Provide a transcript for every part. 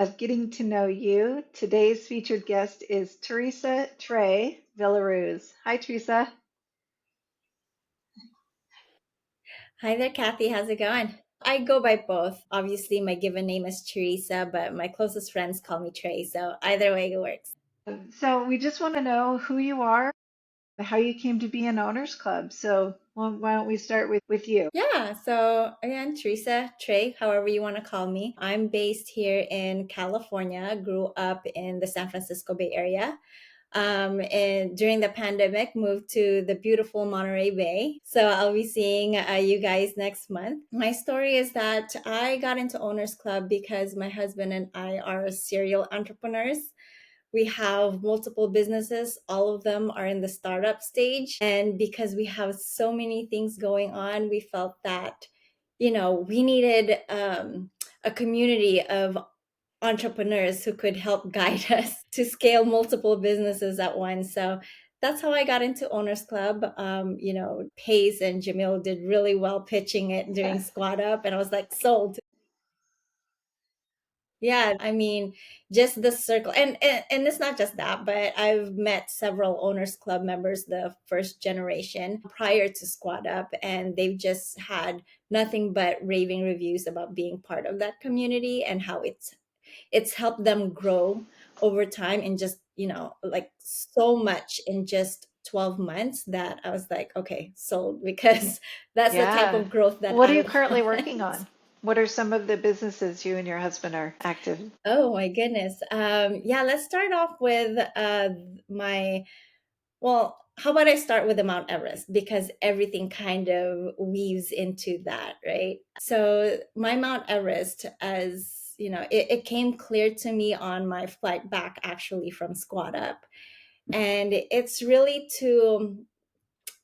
of getting to know you. Today's featured guest is Teresa Trey Veler. Hi, Teresa. Hi there, Kathy. How's it going? I go by both. Obviously, my given name is Teresa, but my closest friends call me Trey. So either way, it works. So we just want to know who you are, how you came to be an owners club. So well, why don't we start with you? Yeah. So again, Teresa, Trey, however you want to call me. I'm based here in California. Grew up in the San Francisco Bay Area. And during the pandemic, moved to the beautiful Monterey Bay. So I'll be seeing you guys next month. My story is that I got into Owners Club because my husband and I are serial entrepreneurs. We have multiple businesses. All of them are in the startup stage. And because we have so many things going on, we felt that, we needed a community of entrepreneurs who could help guide us to scale multiple businesses at once. So that's how I got into Owners Club. Pace and Jamil did really well pitching it during Squad Up, and I was like, sold. Yeah, I mean, just the circle, and it's not just that, but I've met several Owners Club members, the first generation, prior to Squad Up, and they've just had nothing but raving reviews about being part of that community and how it's helped them grow over time and just like so much in just 12 months that I was like, okay, sold, because that's the type Yeah. of growth that What are I you currently working want. on? What are some of the businesses you and your husband are active in? Oh my goodness. Yeah, let's start off with my, well, how about I start with the Mount Everest, because everything kind of weaves into that, right? So my Mount Everest, as it came clear to me on my flight back actually from Squad Up. And it's really to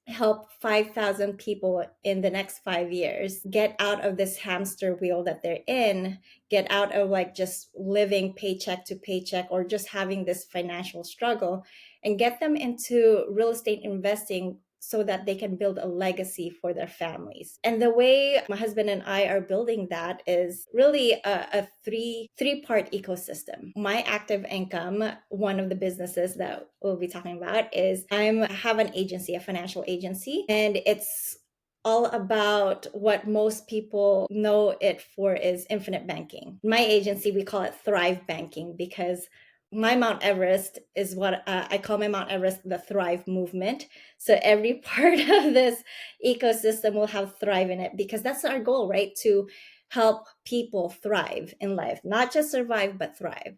help 5,000 people in the next 5 years get out of this hamster wheel that they're in, get out of like just living paycheck to paycheck or just having this financial struggle, and get them into real estate investing so that they can build a legacy for their families. And the way my husband and I are building that is really a three part ecosystem. My active income, one of the businesses that we'll be talking about, is I have an agency, a financial agency, and it's all about what most people know it for is infinite banking. My agency, we call it Thrive Banking, because my Mount Everest is what I call my Mount Everest the Thrive movement. So every part of this ecosystem will have Thrive in it, because that's our goal, right? To help people thrive in life, not just survive, but thrive.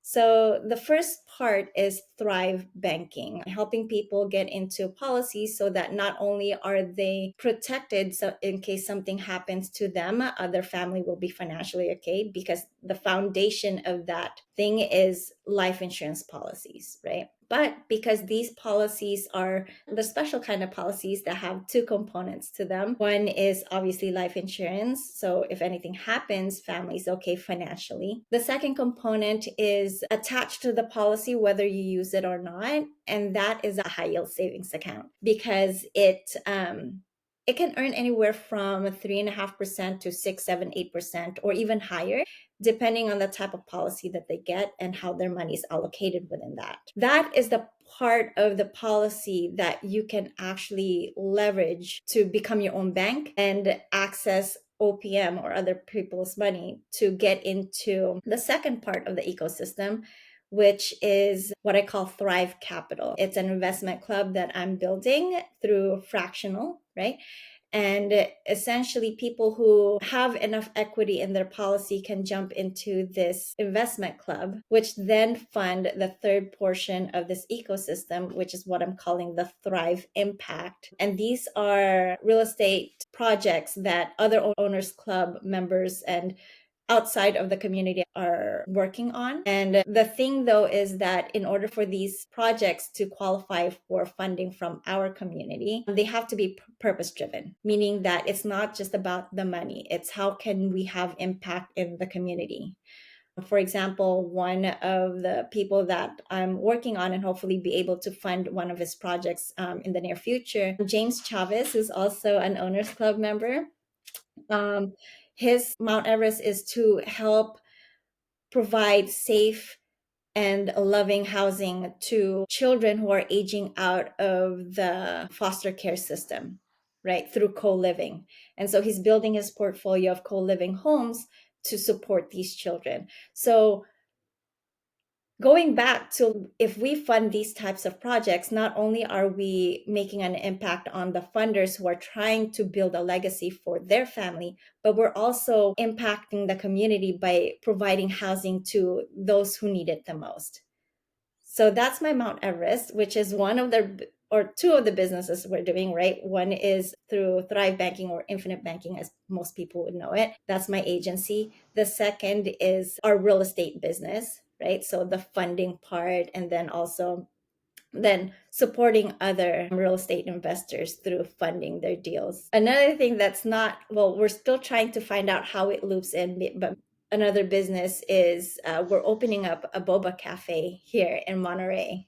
So the first part is Thrive Banking, helping people get into policies so that not only are they protected, so in case something happens to them, their family will be financially okay, because the foundation of that thing is life insurance policies, right? But because these policies are the special kind of policies that have two components to them. One is obviously life insurance. So if anything happens, family's okay financially. The second component is attached to the policy, whether you use it or not. And that is a high yield savings account, because it can earn anywhere from 3.5% to 6, 7, 8%, or even higher, depending on the type of policy that they get and how their money is allocated within that. That is the part of the policy that you can actually leverage to become your own bank and access OPM or other people's money to get into the second part of the ecosystem, which is what I call Thrive Capital. It's an investment club that I'm building through fractional, right? And essentially, people who have enough equity in their policy can jump into this investment club, which then fund the third portion of this ecosystem, which is what I'm calling the Thrive Impact. And these are real estate projects that other owners club members and outside of the community are working on. And the thing though is that in order for these projects to qualify for funding from our community, they have to be purpose driven, meaning that it's not just about the money, it's how can we have impact in the community. For example, one of the people that I'm working on and hopefully be able to fund one of his projects in the near future, James Chavez, who's also an Owners Club member. Um, his Mount Everest is to help provide safe and loving housing to children who are aging out of the foster care system, right, through co-living. And so he's building his portfolio of co-living homes to support these children. So going back to, if we fund these types of projects, not only are we making an impact on the funders who are trying to build a legacy for their family, but we're also impacting the community by providing housing to those who need it the most. So that's my Mount Everest, which is one of the, or two of the businesses we're doing, right? One is through Thrive Banking, or Infinite Banking, as most people would know it. That's my agency. The second is our real estate business, right? So the funding part, and then also then supporting other real estate investors through funding their deals. Another thing that's not, well, we're still trying to find out how it loops in, but another business is we're opening up a boba cafe here in Monterey.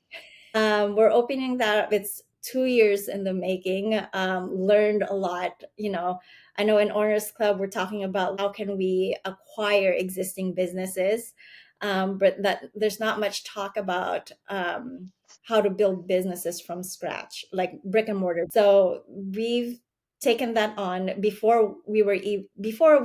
We're opening that up. It's 2 years in the making. Learned a lot. I know in Owners Club we're talking about how can we acquire existing businesses, but that there's not much talk about how to build businesses from scratch, like brick and mortar. So we've taken that on before we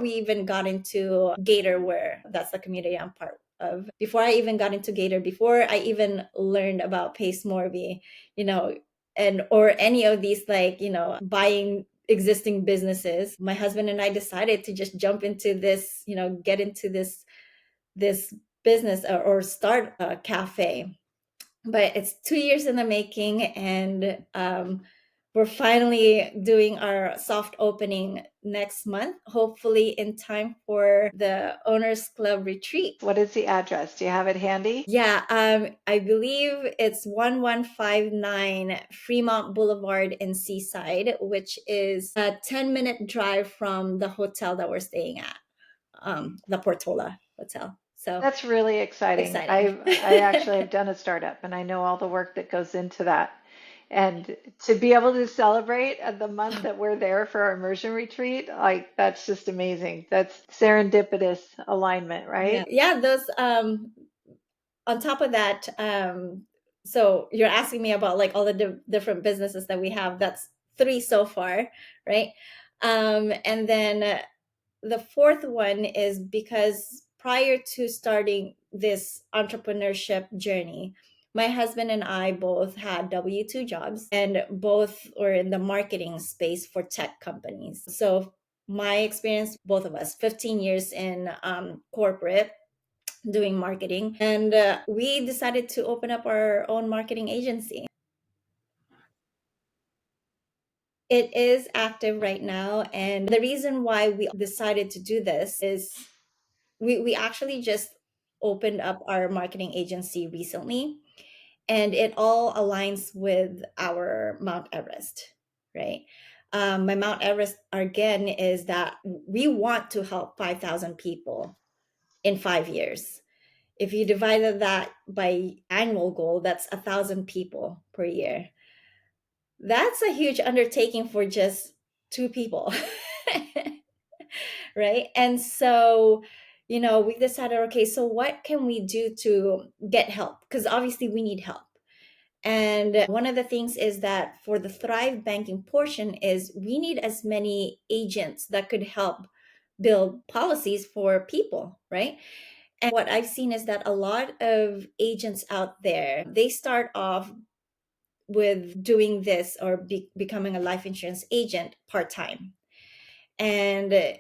even got into Gator, where that's the community I'm part of. Before I even got into Gator, before I even learned about Pace Morby, and or any of these, like, buying existing businesses, my husband and I decided to just jump into this, get into this business, or start a cafe. But it's 2 years in the making, and we're finally doing our soft opening next month, hopefully in time for the Owners Club retreat. What is the address? Do you have it handy? Yeah, I believe it's 1159 Fremont Boulevard in Seaside, which is a 10-minute drive from the hotel that we're staying at, the Portola Hotel. So That's really exciting. exciting. I actually have done a startup and I know all the work that goes into that. And to be able to celebrate the month that we're there for our immersion retreat, like that's just amazing. That's serendipitous alignment, Yeah, right? yeah, those on top of that, so you're asking me about like all the different businesses that we have. That's 3 so far, right? And then the fourth one is because prior to starting this entrepreneurship journey, my husband and I both had W-2 jobs, and both were in the marketing space for tech companies. So my experience, both of us, 15 years in corporate doing marketing, and we decided to open up our own marketing agency. It is active right now, and the reason why we decided to do this is we actually just opened up our marketing agency recently, and it all aligns with our Mount Everest, right? My Mount Everest, again, is that we want to help 5,000 people in 5 years. If you divided that by annual goal, that's 1,000 people per year. That's a huge undertaking for just 2 people. Right? And so, we decided, okay, so what can we do to get help? Because obviously we need help. And one of the things is that for the Thrive Banking portion is we need as many agents that could help build policies for people, right? And what I've seen is that a lot of agents out there, they start off with doing this, or becoming a life insurance agent part-time. And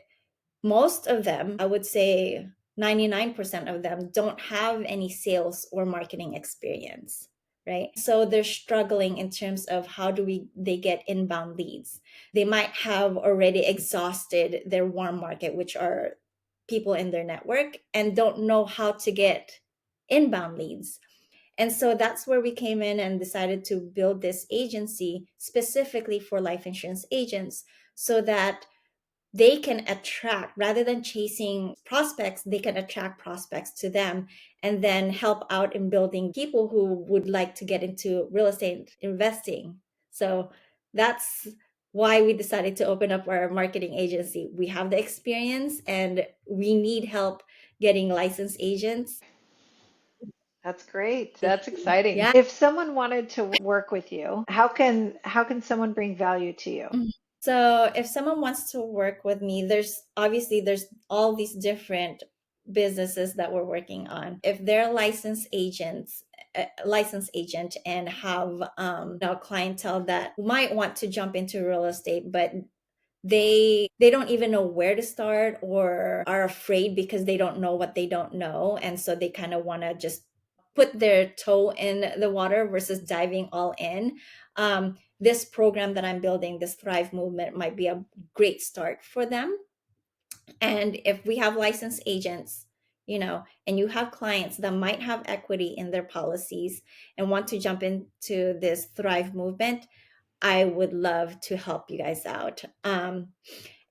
most of them, I would say 99% of them, don't have any sales or marketing experience, right? So they're struggling in terms of how do they get inbound leads. They might have already exhausted their warm market, which are people in their network, and don't know how to get inbound leads. And so that's where we came in and decided to build this agency specifically for life insurance agents, so that they can attract, rather than chasing prospects, they can attract prospects to them, and then help out in building people who would like to get into real estate investing. So that's why we decided to open up our marketing agency. We have the experience and we need help getting licensed agents. That's great. That's exciting. Yeah. If someone wanted to work with you, how can someone bring value to you? Mhm. So if someone wants to work with me, there's all these different businesses that we're working on. If they're licensed agents, a licensed agent, and have clientele that might want to jump into real estate, but they don't even know where to start or are afraid because they don't know what they don't know, and so they kind of want to just put their toe in the water versus diving all in. This program that I'm building, this Thrive movement, might be a great start for them. And if we have licensed agents, and you have clients that might have equity in their policies and want to jump into this Thrive movement, I would love to help you guys out. And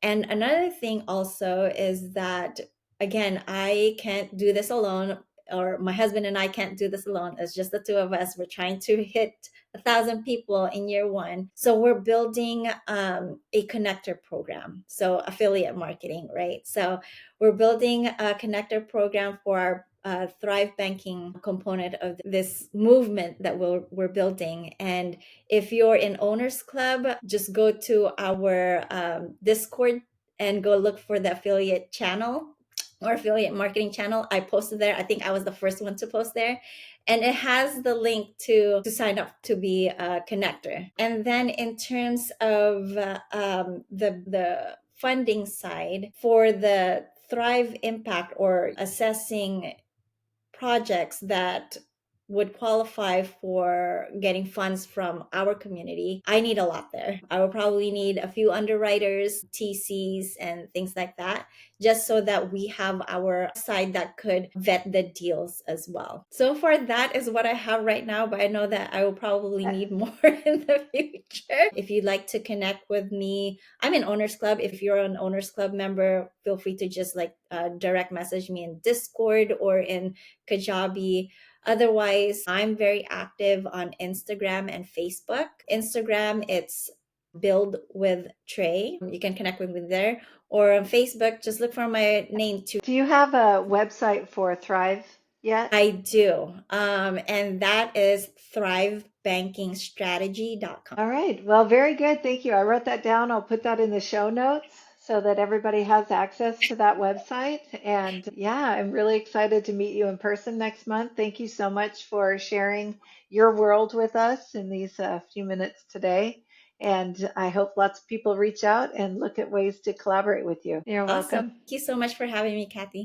another thing also is that, again, I can't do this alone, or my husband and I can't do this alone. It's just the two of us. We're trying to hit 1,000 people in year one. So we're building a connector program. So affiliate marketing, right? So we're building a connector program for our Thrive banking component of this movement that we're building. And if you're in Owners Club, just go to our Discord and go look for the affiliate channel or affiliate marketing channel. I posted there. I think I was the first one to post there. And it has the link to sign up to be a connector. And then in terms of the funding side for the Thrive Impact, or assessing projects that would qualify for getting funds from our community, I need a lot there. I will probably need a few underwriters, TCs, and things like that, just so that we have our side that could vet the deals as well. So far, that is what I have right now, but I know that I will probably need more in the future. If you'd like to connect with me, I'm in Owners Club. If you're an Owners Club member, feel free to just direct message me in Discord or in Kajabi. Otherwise, I'm very active on Instagram and Facebook. Instagram, it's Build with Trey. You can connect with me there. Or on Facebook, just look for my name too. Do you have a website for Thrive yet? I do. And that is thrivebankingstrategy.com. All right. Well, very good. Thank you. I wrote that down. I'll put that in the show notes so that everybody has access to that website. And yeah, I'm really excited to meet you in person next month. Thank you so much for sharing your world with us in these few minutes today. And I hope lots of people reach out and look at ways to collaborate with you. You're Awesome. welcome. Thank you so much for having me, Kathie.